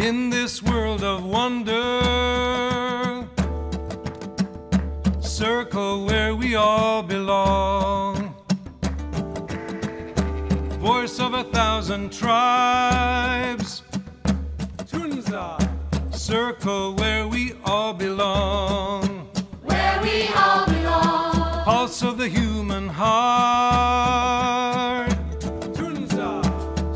in this world of wonder. Circle where we all belong. Voice of 1,000 tribes. Tunza. Circle where we all belong. Where we all belong. Pulse of the human heart. Tunza.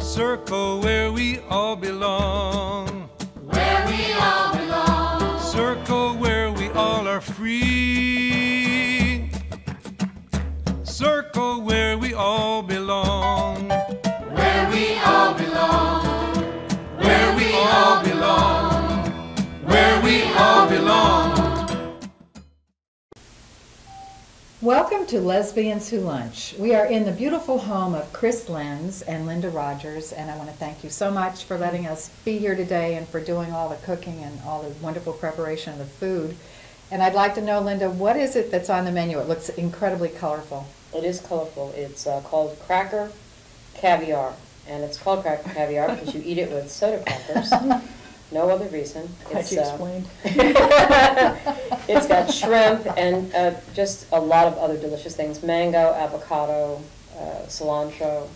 Circle where we all belong. Where we all belong. Circle where we all are free. Circle where we all belong. Where we all belong. Where we all belong. Where we all belong. Welcome to Lesbians Who Lunch. We are in the beautiful home of Chris Lenz and Linda Rogers, and I want to thank you so much for letting us be here today and for doing all the cooking and all the wonderful preparation of the food. And I'd like to know, Linda, what is it that's on the menu? It looks incredibly colorful. It is colorful. It's called Cracker Caviar, and it's called Cracker Caviar because you eat it with soda crackers. No other reason. Glad you explained. It's got shrimp and just a lot of other delicious things: mango, avocado, cilantro,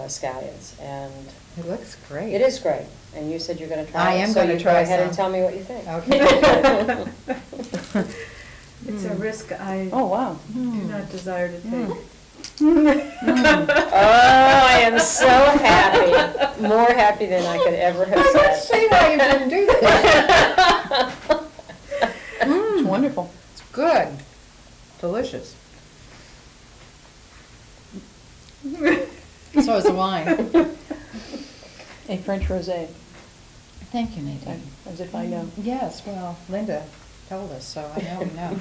scallions, and It looks great. it is great. And you said you're going to try I it. am So going to you try go ahead some. and tell me what you think. Okay. It's a risk I Oh wow! do not desire to take. Oh, I am so happy. More happy than I could ever have I don't said. see why you didn't do that. It's wonderful. It's good. Delicious. So is the wine. A French rosé, Thank you, Nadine. as if I know. Yes, well, Linda told us, so I know we know.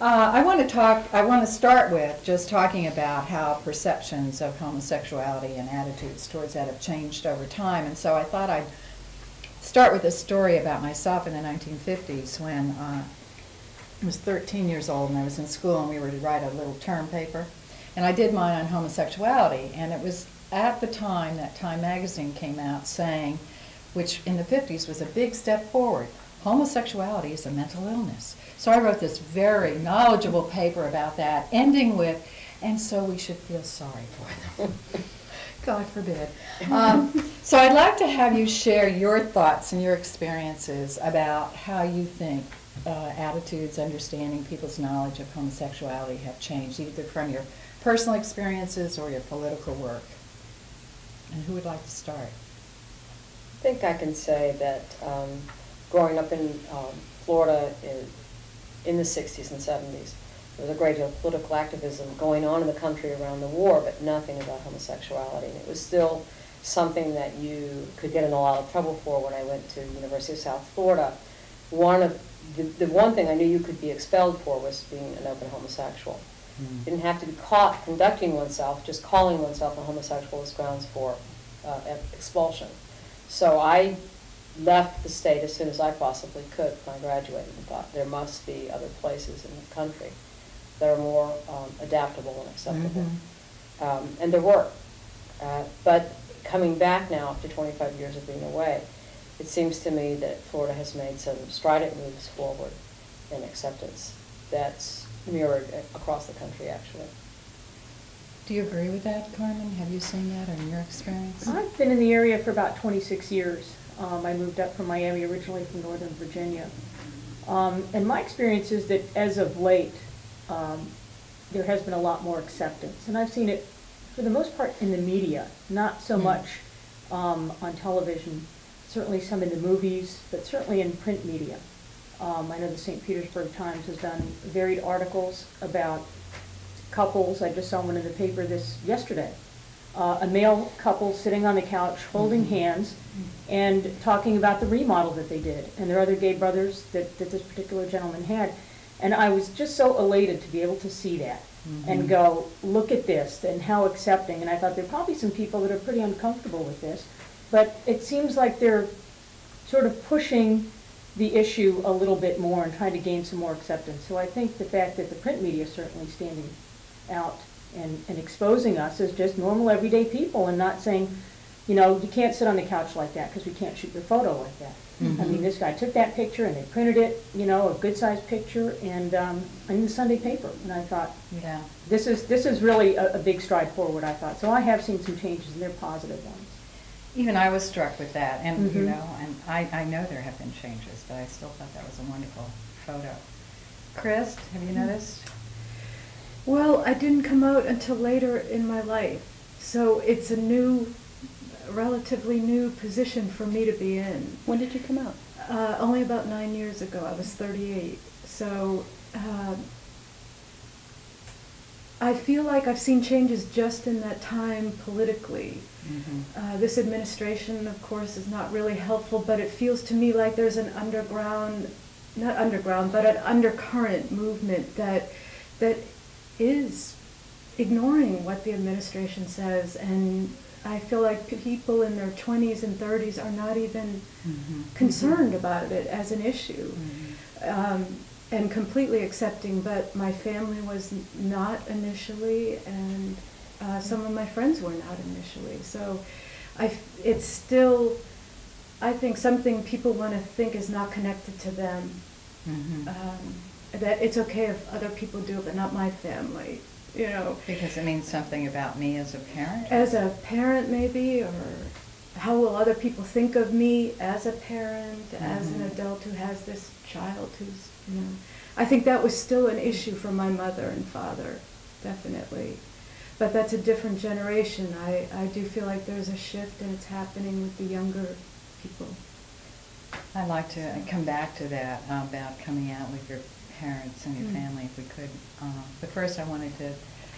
I want to start with just talking about how perceptions of homosexuality and attitudes towards that have changed over time. And so I thought I'd start with a story about myself in the 1950s when I was 13 years old and I was in school and we were to write a little term paper. And I did mine on homosexuality. And it was at the time that Time magazine came out saying, which in the 50s was a big step forward, homosexuality is a mental illness. So I wrote this very knowledgeable paper about that, ending with, and so we should feel sorry for them. God forbid. So I'd like to have you share your thoughts and your experiences about how you think attitudes, understanding people's knowledge of homosexuality have changed, either from your personal experiences or your political work. And who would like to start? I think I can say that growing up in Florida in the 60s and 70s, there was a great deal of political activism going on in the country around the war, but nothing about homosexuality. And it was still something that you could get in a lot of trouble for. When I went to the University of South Florida, the one thing I knew you could be expelled for was being an open homosexual. You didn't have to be caught conducting oneself, just calling oneself a homosexual was grounds for expulsion. So I left the state as soon as I possibly could when I graduated and thought there must be other places in the country that are more adaptable and acceptable. And there were. But coming back now after 25 years of being away, it seems to me that Florida has made some strident moves forward in acceptance that's mirrored across the country, actually. Do you agree with that, Carmen? Have you seen that in your experience? I've been in the area for about 26 years. I moved up from Miami, originally from Northern Virginia. And my experience is that as of late, there has been a lot more acceptance. And I've seen it, for the most part, in the media, not so much on television, certainly some in the movies, but certainly in print media. I know the St. Petersburg Times has done varied articles about couples. I just saw one in the paper yesterday. A male couple sitting on the couch holding hands and talking about the remodel that they did. And there are other gay brothers that this particular gentleman had. And I was just so elated to be able to see that and go, look at this and how accepting. And I thought there are probably some people that are pretty uncomfortable with this. But it seems like they're sort of pushing the issue a little bit more and trying to gain some more acceptance. So I think the fact that the print media is certainly standing out and exposing us as just normal everyday people and not saying, You know, you can't sit on the couch like that because we can't shoot your photo like that. I mean, this guy took that picture and they printed it, you know, a good-sized picture, and in the Sunday paper. And I thought, Yeah. this is really a big stride forward, I thought. So I have seen some changes, and they're positive ones. Even I was struck with that, and you Mhm. know, and I know there have been changes, but I still thought that was a wonderful photo. Chris, have you noticed? Well, I didn't come out until later in my life, so it's a new, relatively new position for me to be in. When did you come out? Only about 9 years ago. I was 38. So I feel like I've seen changes just in that time politically. This administration, of course, is not really helpful, but it feels to me like there's an underground, not underground, but an undercurrent movement that is ignoring what the administration says, and I feel like people in their 20s and 30s are not even concerned about it as an issue, and completely accepting, but my family was not initially, and some of my friends were not initially. So it's still, I think, something people want to think is not connected to them. That it's okay if other people do it, but not my family, you know. Because it means something about me as a parent? As a parent, maybe, or how will other people think of me as a parent, as an adult who has this child who's, you know. I think that was still an issue for my mother and father, definitely. But that's a different generation. I do feel like there's a shift, and it's happening with the younger people. I'd like to come back to that about coming out with your parents and your family, if we could. But first, I wanted to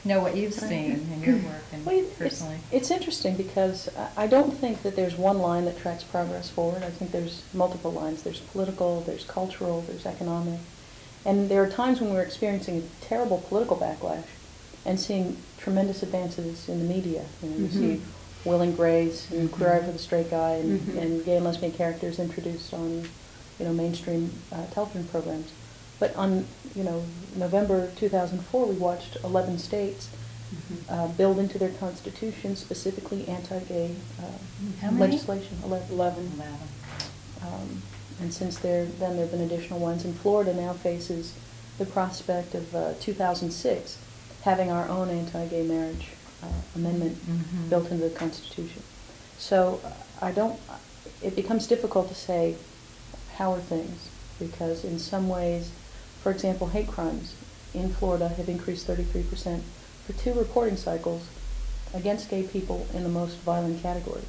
know what you've seen in your work and Well, personally. it's interesting because I don't think that there's one line that tracks progress forward. I think there's multiple lines. There's political, there's cultural, there's economic. And there are times when we're experiencing a terrible political backlash and seeing tremendous advances in the media. You know, you see Will and Grace and Queer Eye for the Straight Guy and gay and lesbian characters introduced on, you know, mainstream television programs. But on, you know, November 2004, we watched 11 states build into their constitution specifically anti-gay How many? legislation. 11. And since then there have been additional ones. And Florida now faces the prospect of 2006 having our own anti-gay marriage amendment built into the Constitution. So it becomes difficult to say how are things, because in some ways, for example, hate crimes in Florida have increased 33% for 2 reporting cycles against gay people in the most violent categories.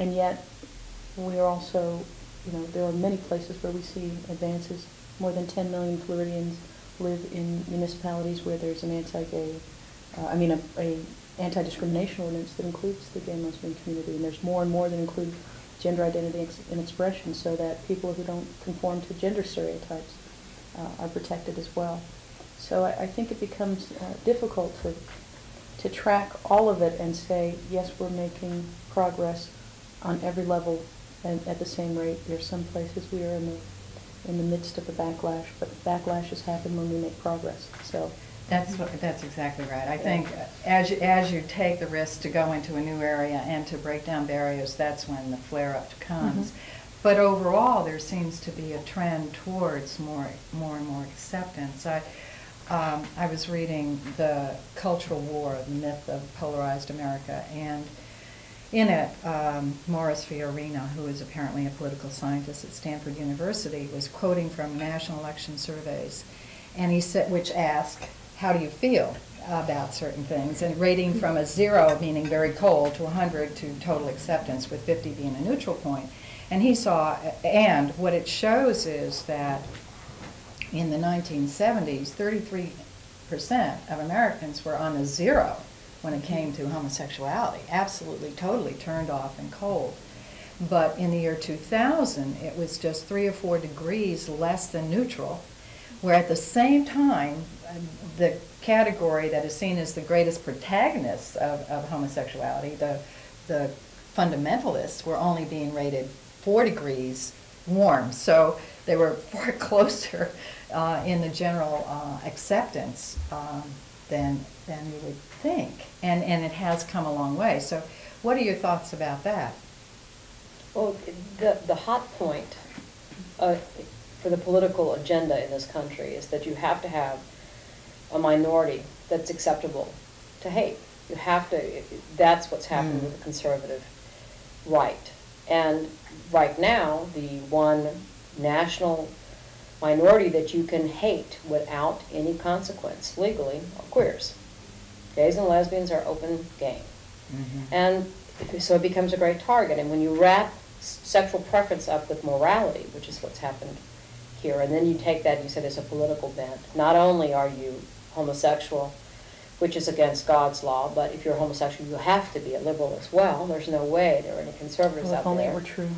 And yet, we are also, you know, there are many places where we see advances. More than 10 million Floridians live in municipalities where there's an anti-gay, a anti-discrimination ordinance that includes the gay and lesbian community, and there's more and more that include gender identity and expression, so that people who don't conform to gender stereotypes are protected as well. So I think it becomes difficult to track all of it and say, yes, we're making progress on every level and at the same rate. There are some places we are in the midst of a backlash, but backlashes happen when we make progress. So That's exactly right. I think as you take the risk to go into a new area and to break down barriers, that's when the flare-up comes. But overall, there seems to be a trend towards more and more acceptance. I was reading The Cultural War, The Myth of Polarized America, and in it, Morris Fiorina, who is apparently a political scientist at Stanford University, was quoting from national election surveys, and he said, which ask, how do you feel about certain things, and rating from a 0 meaning very cold to 100 to total acceptance, with 50 being a neutral point. And he saw, and what it shows is that in the 1970s, 33% of Americans were on a 0 when it came to homosexuality, absolutely, totally turned off and cold. But in the year 2000, it was just 3 or 4 degrees less than neutral, where at the same time, the category that is seen as the greatest protagonists of homosexuality, the fundamentalists, were only being rated 4 degrees warm. So they were far closer in the general acceptance than you would think. And it has come a long way. So What are your thoughts about that? Well, the hot point for the political agenda in this country is that you have to have a minority that's acceptable to hate. You have to, that's what's happening with the conservative right. And right now, the one national minority that you can hate without any consequence legally are queers. Gays and lesbians are open game. And so it becomes a great target. And when you wrap sexual preference up with morality, which is what's happened here, and then you take that, you said, as a political bent. Not only are you homosexual, which is against God's law, but if you're homosexual, you have to be a liberal as well. There's no way there are any conservatives Well, out if only there. it were true.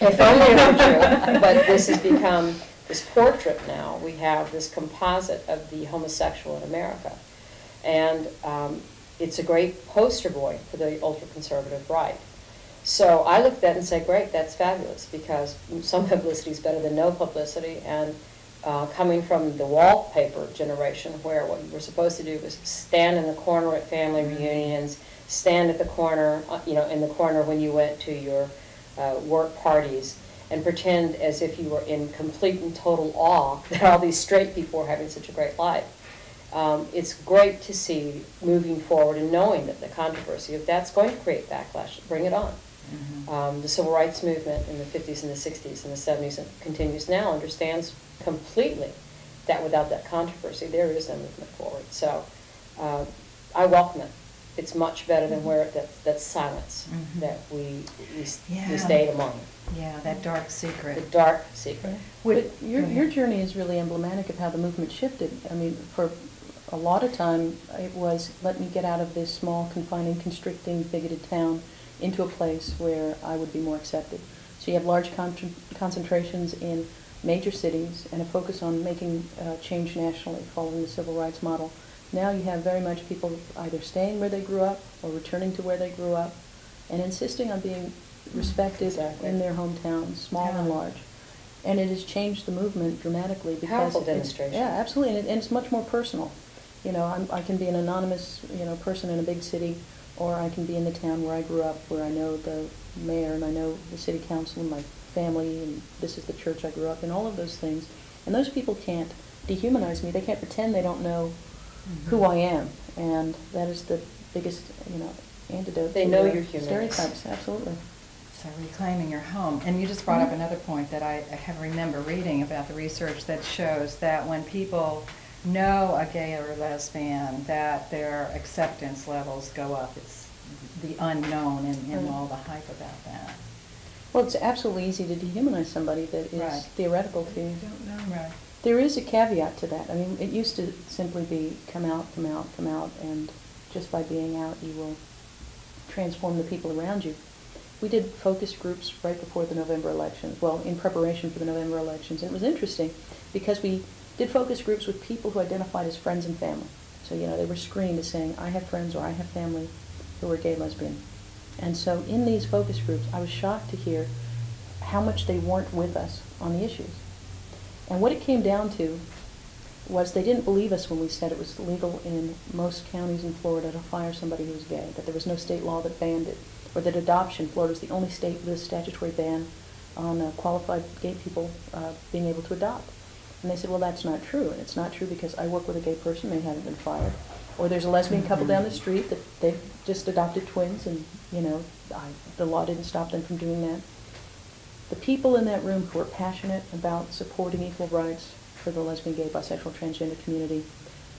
If only it were true. But this has become this portrait now. We have this composite of the homosexual in America. And it's a great poster boy for the ultra-conservative right. So I look at that and say, great, that's fabulous, because some publicity is better than no publicity. And coming from the wallpaper generation, where what you were supposed to do was stand in the corner at family reunions, stand at the corner, in the corner when you went to your work parties, and pretend as if you were in complete and total awe that all these straight people were having such a great life. It's great to see moving forward and knowing that the controversy, if that's going to create backlash, bring it on. The civil rights movement in the 50s and the 60s and the 70s and continues now understands completely that without that controversy, there is no movement forward. So I welcome it. It's much better than where that silence that we stayed among. Yeah, that dark The secret. dark secret. But your journey is really emblematic of how the movement shifted. I mean, for a lot of time, it was, let me get out of this small, confining, constricting, bigoted town into a place where I would be more accepted. So you have large concentrations in major cities and a focus on making change nationally, following the civil rights model. Now you have very much people either staying where they grew up or returning to where they grew up and insisting on being respected in their hometowns, small and large. And it has changed the movement dramatically because Powerful demonstration. Yeah, absolutely, and it's much more personal. I can be an anonymous, person in a big city, or I can be in the town where I grew up, where I know the mayor and I know the city council and my family, and this is the church I grew up in, all of those things. And those people can't dehumanize me. They can't pretend they don't know who I am, and that is the biggest, antidote. They to know the your humanness. stereotypes. Absolutely. So reclaiming your home. And you just brought up another point that I remember reading about the research that shows that when people know a gay or a lesbian, that their acceptance levels go up. It's the unknown and all the hype about that. Well, it's absolutely easy to dehumanize somebody that is Right. theoretical to you. Don't know. Right. There is a caveat to that. I mean, it used to simply be come out, come out, come out, and just by being out, you will transform the people around you. We did focus groups right before the November elections, well, in preparation for the November elections, and it was interesting because we did focus groups with people who identified as friends and family. So, they were screened as saying, I have friends or I have family who are gay, lesbian. And so in these focus groups, I was shocked to hear how much they weren't with us on the issues. And what it came down to was they didn't believe us when we said it was legal in most counties in Florida to fire somebody who was gay, that there was no state law that banned it, or that adoption, Florida was the only state with a statutory ban on qualified gay people being able to adopt. And they said, well, that's not true. And it's not true because I work with a gay person, they haven't been fired. Or there's a lesbian couple down the street that they've just adopted twins and, the law didn't stop them from doing that. The people in that room who are passionate about supporting equal rights for the lesbian, gay, bisexual, transgender community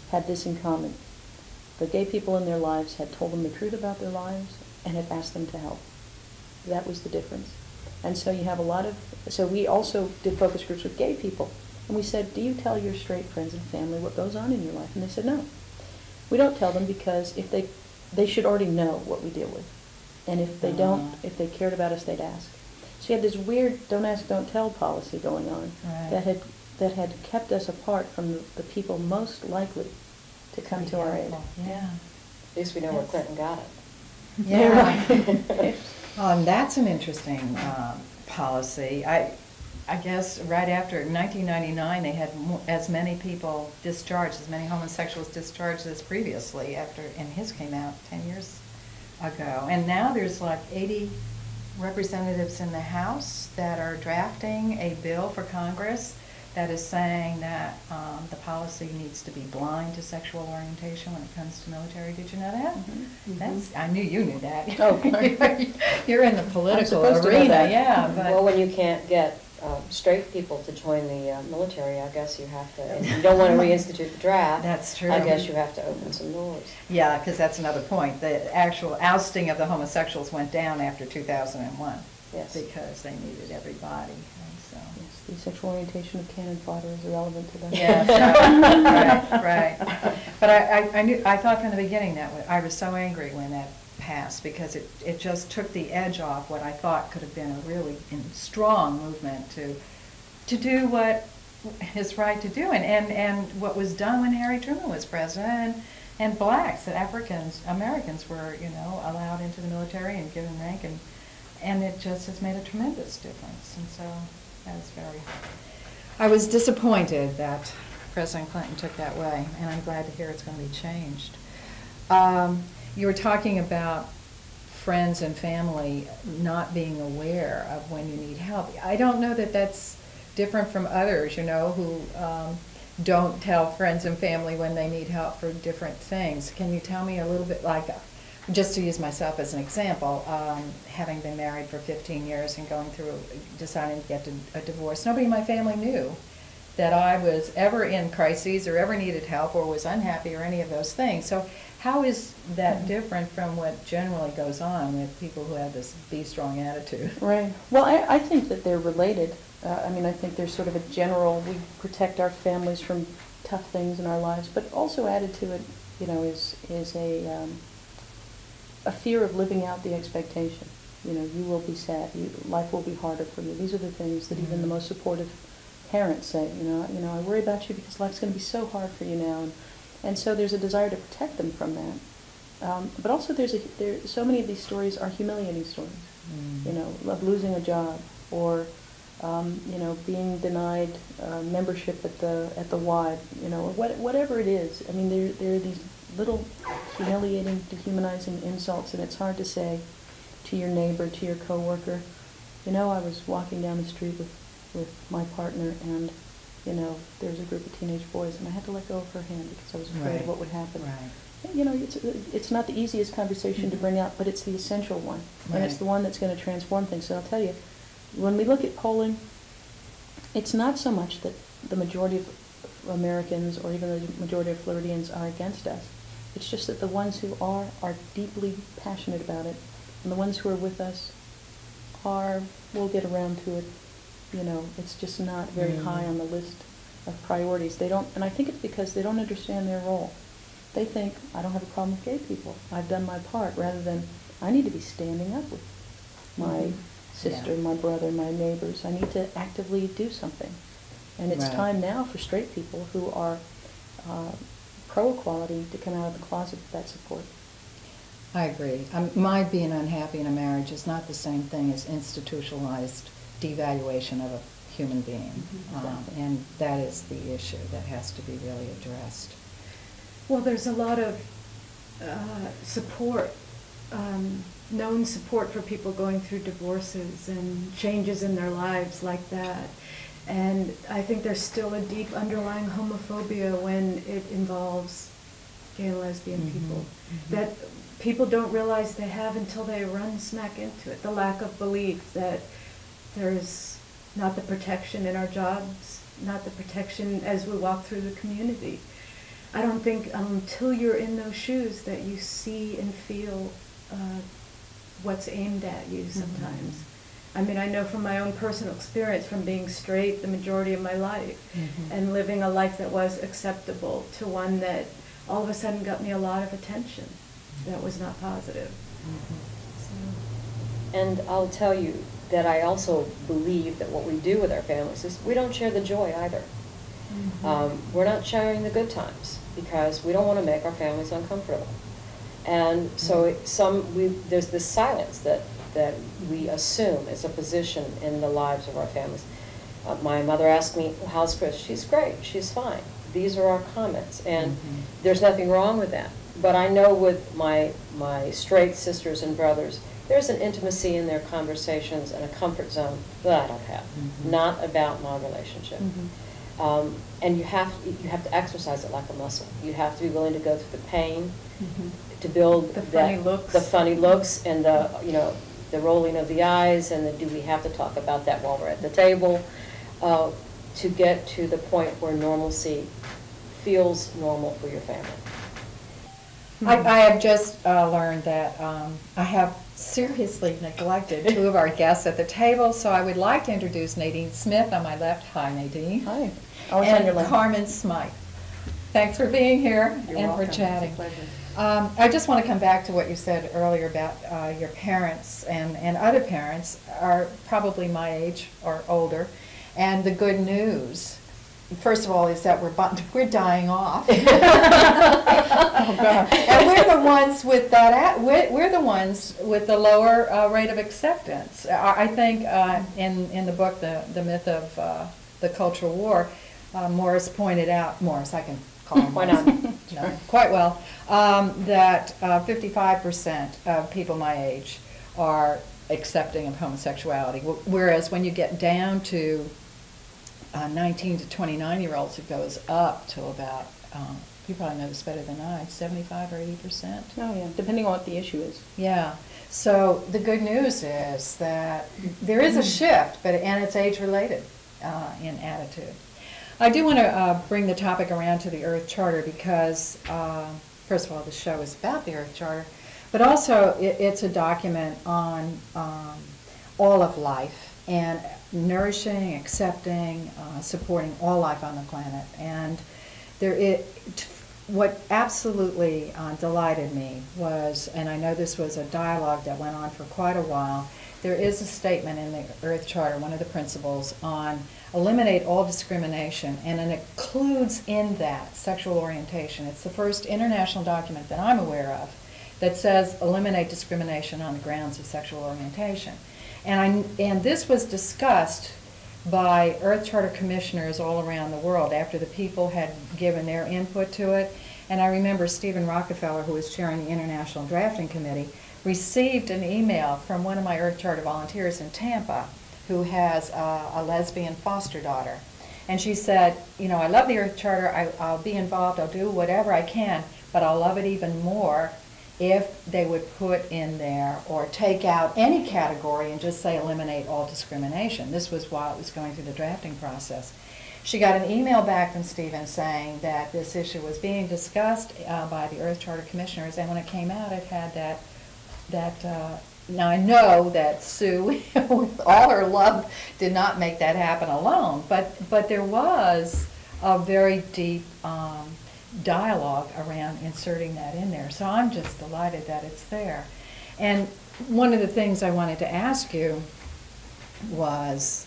had this in common. The gay people in their lives had told them the truth about their lives and had asked them to help. That was the difference. And so you have so we also did focus groups with gay people. And we said, do you tell your straight friends and family what goes on in your life? And they said, no. We don't tell them because if they should already know what we deal with. And if they don't, if they cared about us, they'd ask. So you had this weird don't ask, don't tell policy going on that had kept us apart from the people most likely to come to our aid. Yeah. At least we know where Clinton got it. Yeah. And that's an interesting policy. I guess right after 1999, they had as many people discharged, as many homosexuals discharged as previously after, and his came out 10 years ago. And now there's like 80 representatives in the House that are drafting a bill for Congress that is saying that the policy needs to be blind to sexual orientation when it comes to military. Did you know that? That's, I knew you knew that. Oh, You're in the political supposed to know arena, that. yeah. But Well, when you can't get straight people to join the military, I guess you have to, if you don't want to reinstitute the draft. That's true. I guess you have to open some doors. yeah, because that's another point. The actual ousting of the homosexuals went down after 2001 Yes. because they needed everybody. And so. Yes, the sexual orientation of cannon fodder is irrelevant to that. Yes, right. But I thought from the beginning that I was so angry when that passed because it just took the edge off what I thought could have been a really strong movement to do what is right to do and what was done when Harry Truman was president and blacks, that Americans were, allowed into the military and given rank and it just has made a tremendous difference. And so I was disappointed that President Clinton took that way, and I'm glad to hear it's going to be changed. You were talking about friends and family not being aware of when you need help. I don't know that that's different from others, who don't tell friends and family when they need help for different things. Can you tell me a little bit, like, just to use myself as an example, having been married for 15 years and going through, deciding to get a divorce, nobody in my family knew that I was ever in crises or ever needed help or was unhappy or any of those things. So how is that different from what generally goes on with people who have this be strong attitude? Right. Well, I think that they're related. I think there's sort of a general, we protect our families from tough things in our lives, but also added to it, is a fear of living out the expectation. You will be sad. Life will be harder for you. These are the things that even the most supportive parents say. I worry about you because life's going to be so hard for you now, and so there's a desire to protect them from that. But also, so many of these stories are humiliating stories. Of losing a job or being denied membership at the Y. Or whatever it is. I mean, there are these little humiliating, dehumanizing insults, and it's hard to say to your neighbor, to your coworker, I was walking down the street with my partner, and there was a group of teenage boys, and I had to let go of her hand because I was afraid of what would happen. Right. It's not the easiest conversation to bring up, but it's the essential one, and it's the one that's going to transform things. So I'll tell you, when we look at polling, it's not so much that the majority of Americans or even the majority of Floridians are against us. It's just that the ones who are deeply passionate about it, and the ones who are with us will get around to it. It's just not very high on the list of priorities. They don't, and I think it's because they don't understand their role. They think, I don't have a problem with gay people. I've done my part, rather than, I need to be standing up with my sister, my brother, my neighbors. I need to actively do something. And it's time now for straight people who are pro-equality to come out of the closet with that support. I agree. My being unhappy in a marriage is not the same thing as institutionalized devaluation of a human being. And that is the issue that has to be really addressed. Well, there's a lot of support, known support for people going through divorces and changes in their lives like that. And I think there's still a deep underlying homophobia when it involves gay and lesbian people that people don't realize they have until they run smack into it. The lack of belief that there's not the protection in our jobs, not the protection as we walk through the community. I don't think until you're in those shoes that you see and feel what's aimed at you sometimes. I mean, I know from my own personal experience from being straight the majority of my life and living a life that was acceptable to one that all of a sudden got me a lot of attention that was not positive. And I'll tell you that I also believe that what we do with our families is we don't share the joy either. We're not sharing the good times because we don't want to make our families uncomfortable. And so there's this silence that we assume is a position in the lives of our families. My mother asked me, how's Chris? She's great, she's fine. These are our comments, and there's nothing wrong with that. But I know with my straight sisters and brothers, there's an intimacy in their conversations and a comfort zone that I don't have. Not about my relationship. And you have to exercise it like a muscle. You have to be willing to go through the pain to build The funny looks. the funny looks and the the rolling of the eyes and the do we have to talk about that while we're at the table, to get to the point where normalcy feels normal for your family. I have just learned that I have seriously neglected two of our guests at the table, so I would like to introduce Nadine Smith on my left. Hi, Nadine. Hi. Always on your And left. Carmen Smythe. Thanks for being here You're and welcome. for chatting. It's a pleasure. I just want to come back to what you said earlier about your parents and other parents are probably my age or older, and the good news. First of all, is that we're dying off. Oh, God. And we're the ones with that. We're the ones with the lower rate of acceptance. I think in the book, the myth of the cultural war, Morris pointed out. Morris, I can call him. Why not? No, quite well. That 55% of people my age are accepting of homosexuality, whereas when you get down to 19 to 29-year-olds, it goes up to about, you probably know this better than I, 75 or 80%. Oh, yeah, depending on what the issue is. Yeah. So the good news is that there is a shift, and it's age-related in attitude. I do want to bring the topic around to the Earth Charter because, first of all, the show is about the Earth Charter, but also it's a document on all of life and nourishing, accepting, supporting all life on the planet. And what absolutely delighted me was, and I know this was a dialogue that went on for quite a while, there is a statement in the Earth Charter, one of the principles, on eliminate all discrimination, and it includes in that sexual orientation. It's the first international document that I'm aware of that says eliminate discrimination on the grounds of sexual orientation. And this was discussed by Earth Charter commissioners all around the world after the people had given their input to it. And I remember Stephen Rockefeller, who was chairing the International Drafting Committee, received an email from one of my Earth Charter volunteers in Tampa who has a lesbian foster daughter. And she said, I love the Earth Charter, I'll be involved, I'll do whatever I can, but I'll love it even more if they would put in there or take out any category and just say eliminate all discrimination. This was while it was going through the drafting process. She got an email back from Stephen saying that this issue was being discussed by the Earth Charter commissioners, and when it came out it had that now I know that Sue, with all her love, did not make that happen alone, but there was a very deep dialogue around inserting that in there. So I'm just delighted that it's there. And one of the things I wanted to ask you was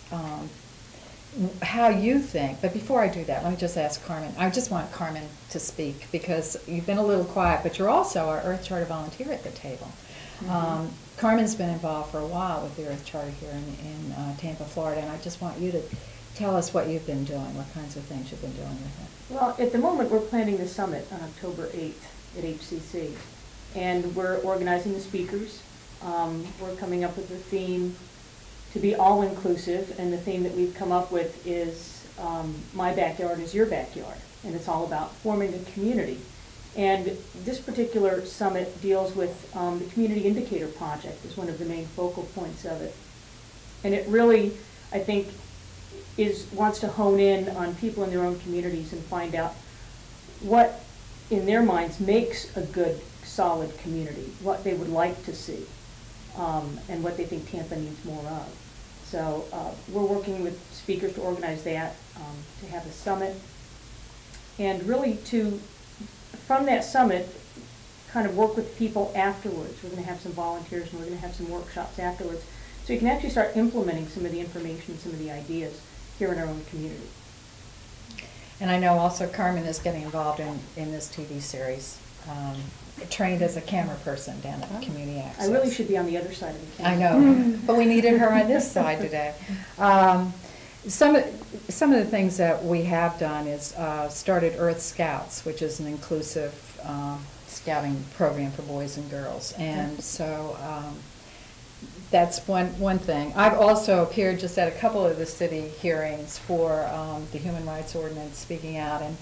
how you think, but before I do that, let me just ask Carmen. I just want Carmen to speak because you've been a little quiet, but you're also our Earth Charter volunteer at the table. Carmen's been involved for a while with the Earth Charter here in Tampa, Florida, and I just want you to tell us what you've been doing, what kinds of things you've been doing with it. Well, at the moment, we're planning the summit on October 8th at HCC, and we're organizing the speakers. We're coming up with a theme to be all-inclusive, and the theme that we've come up with is My Backyard is Your Backyard, and it's all about forming a community. And this particular summit deals with the Community Indicator Project as one of the main focal points of it. And it really, I think, wants to hone in on people in their own communities and find out what, in their minds, makes a good, solid community, what they would like to see, and what they think Tampa needs more of. So we're working with speakers to organize that, to have a summit, and really from that summit, kind of work with people afterwards. We're going to have some volunteers and we're going to have some workshops afterwards. So you can actually start implementing some of the information, some of the ideas here in our own community. And I know also Carmen is getting involved in this TV series, trained as a camera person down at Community Access. I really should be on the other side of the camera. I know, but we needed her on this side today. some of the things that we have done is started Earth Scouts, which is an inclusive scouting program for boys and girls, and so that's one thing. I've also appeared just at a couple of the city hearings for the Human Rights Ordinance, speaking out and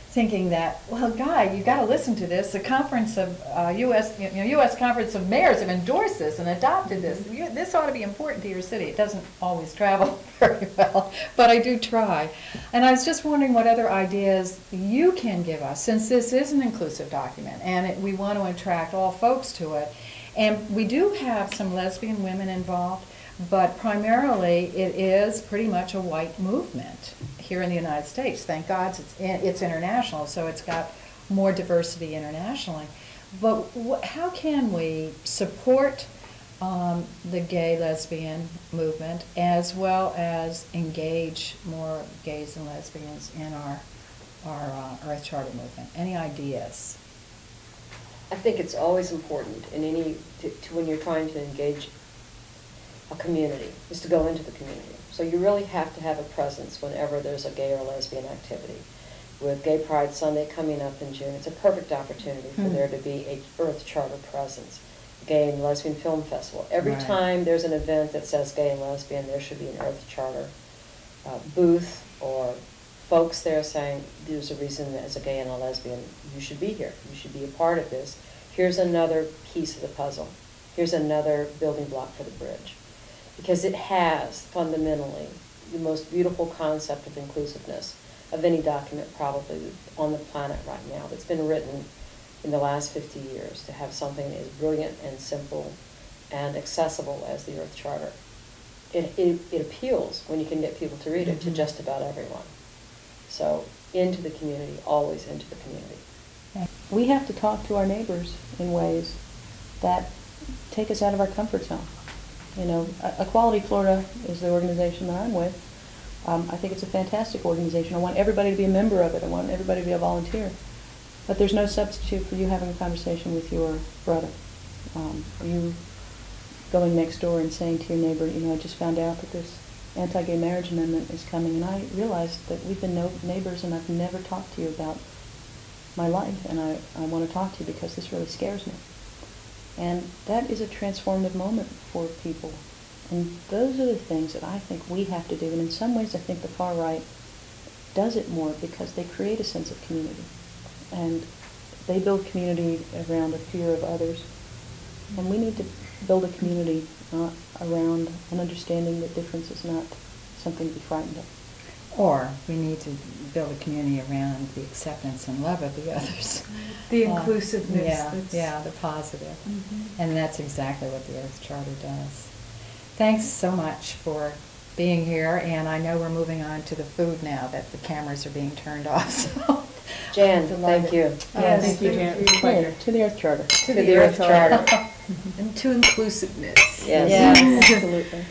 thinking that, well, Guy, you got to listen to this. The conference of U.S. Conference of Mayors have endorsed this and adopted this. This ought to be important to your city. It doesn't always travel very well, but I do try. And I was just wondering what other ideas you can give us, since this is an inclusive document and we want to attract all folks to it. And we do have some lesbian women involved, but primarily it is pretty much a white movement here in the United States. Thank God it's international, so it's got more diversity internationally. But how can we support the gay lesbian movement as well as engage more gays and lesbians in our Earth Charter movement? Any ideas? I think it's always important in when you're trying to engage a community, is to go into the community. So you really have to have a presence whenever there's a gay or lesbian activity. With Gay Pride Sunday coming up in June, it's a perfect opportunity for there to be a Earth Charter presence. Gay and Lesbian Film Festival. Every time there's an event that says gay and lesbian, there should be an Earth Charter booth or folks there saying, there's a reason that as a gay and a lesbian, you should be here. You should be a part of this. Here's another piece of the puzzle. Here's another building block for the bridge. Because it has, fundamentally, the most beautiful concept of inclusiveness of any document probably on the planet right now that's been written in the last 50 years, to have something as brilliant and simple and accessible as the Earth Charter. It appeals, when you can get people to read it, to just about everyone. So into the community, always into the community. We have to talk to our neighbors in ways that take us out of our comfort zone. You know, Equality Florida is the organization that I'm with. I think it's a fantastic organization. I want everybody to be a member of it. I want everybody to be a volunteer. But there's no substitute for you having a conversation with your brother. You going next door and saying to your neighbor, you know, I just found out that this anti-gay marriage amendment is coming, and I realized that we've been neighbors and I've never talked to you about my life, and I want to talk to you because this really scares me. And that is a transformative moment for people. And those are the things that I think we have to do. And in some ways, I think the far right does it more because they create a sense of community. And they build community around a fear of others. And we need to build a community around an understanding that difference is not something to be frightened of. Or we need to build a community around the acceptance and love of the others. The inclusiveness. Yeah, the positive. And that's exactly what the Earth Charter does. Thanks so much for being here, and I know we're moving on to the food now that the cameras are being turned off. So Jan, thank you. Yes, Thank you, Jan. It's a Yeah, pleasure. to the Earth Charter. To the Earth Charter. And to inclusiveness. Yes. Yeah, absolutely.